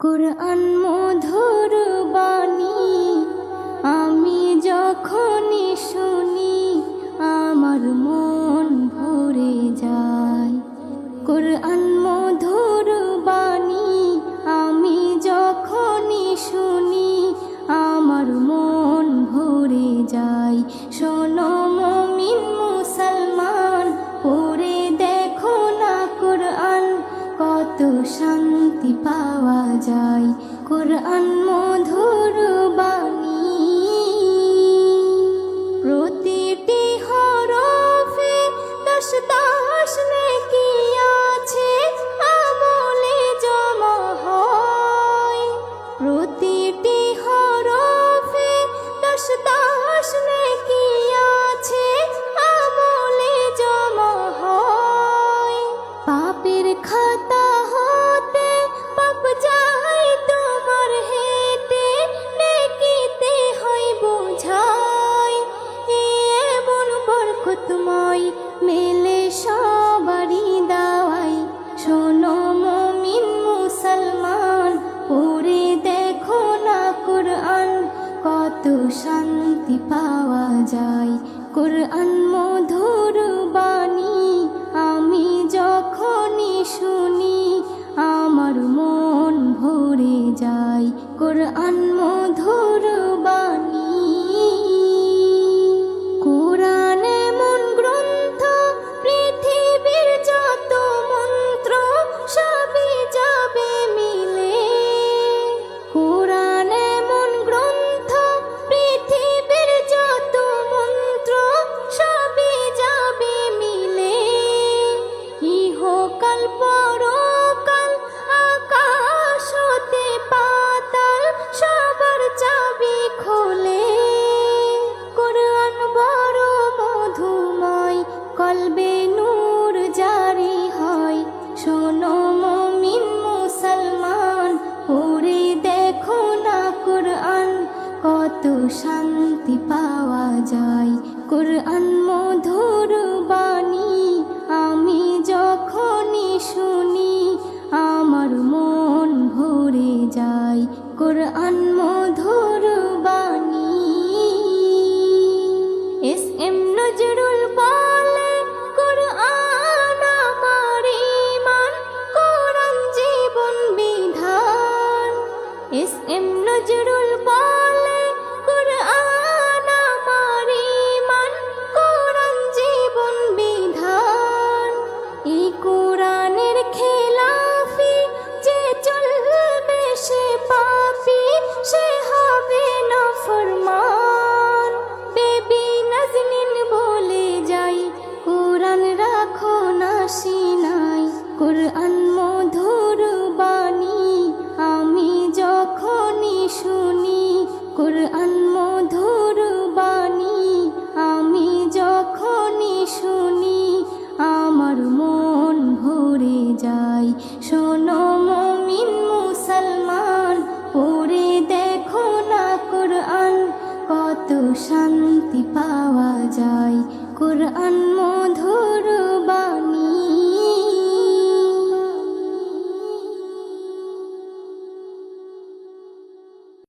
কুরআন মধুর বাণী আমি যখনই শুনি আমার মন ভরে যায়। কুরআন মধুর বাণী আমি যখনই শুনি আমার মন ভরে যায়। শোনো মুমিন মুসলমান, পড়ে দেখো না কুরআন, কত শান্তি পাওয়া যায়। কুরআন মধুর বাণী প্রতিটি হরফে দশ দশ নেকি আছে, আমলে জমা হয়। প্রতিটি হরফে দশ দশ নেকি আছে, আমলে জমা হয়। পাপের খাতা হতে পাপ যায় তোমার হেঁটে, নেকিতে হয় বোঝাই। এমন বরকতময় মেলে সবারই দাওয়াই। শোনো মুমিন মুসলমান, পড়ে দেখো না কুরআন, কত শান্তি পাওয়া যায়। কুরআন মধুর বাণী আমি যখনই শুনি আমার মন ভরে যায়। কুরআন মধুর বাণী কুরআন এমন গ্রন্থ, পৃথিবীর যত মন্ত্র সবই যাবে মিলে। কুরআন এমন গ্রন্থ, পৃথিবীর যত মন্ত্র সবই যাবে মিলে। ইহকাল পরকাল আকাশ হতে পাতাল সবার চাবি খোলে। কুরআন বড় মধুময়, কলবে নূর জারি হয়। শোনো মুমিন মুসলমান, পড়ে দেখো না কুরআন, কত শান্তি পাওয়া যায়। কুরআন মধুর বাণী আমি যখনই শুনি আমার মন ভরে যায়। কুরআন মধুর বাণী এস এম নজরুল বলে, কুরআন আমার ঈমান, কুরআন জীবন বিধান। এস এম নজরুল বলে, কুরআন আমার ঈমান, কুরআন জীবন বিধান। এই কুরআনের খেলাফি যে চলবে সে পাপী, সে হবে নাফরমান। বেবি নাজনীন বলে যাই, কুরআন রাখো না সিনায়। কুরআন মধুর বাণী আমি যখনই শুনি, কুরআন মধুর বাণী আমি যখনই শুনি আমার মন ভরে যায়। শোনো মুমিন মুসলমান, পড়ে দেখো না কুরআন, কত শান্তি পাওয়া যায়। কুরআন মধুর বাণী।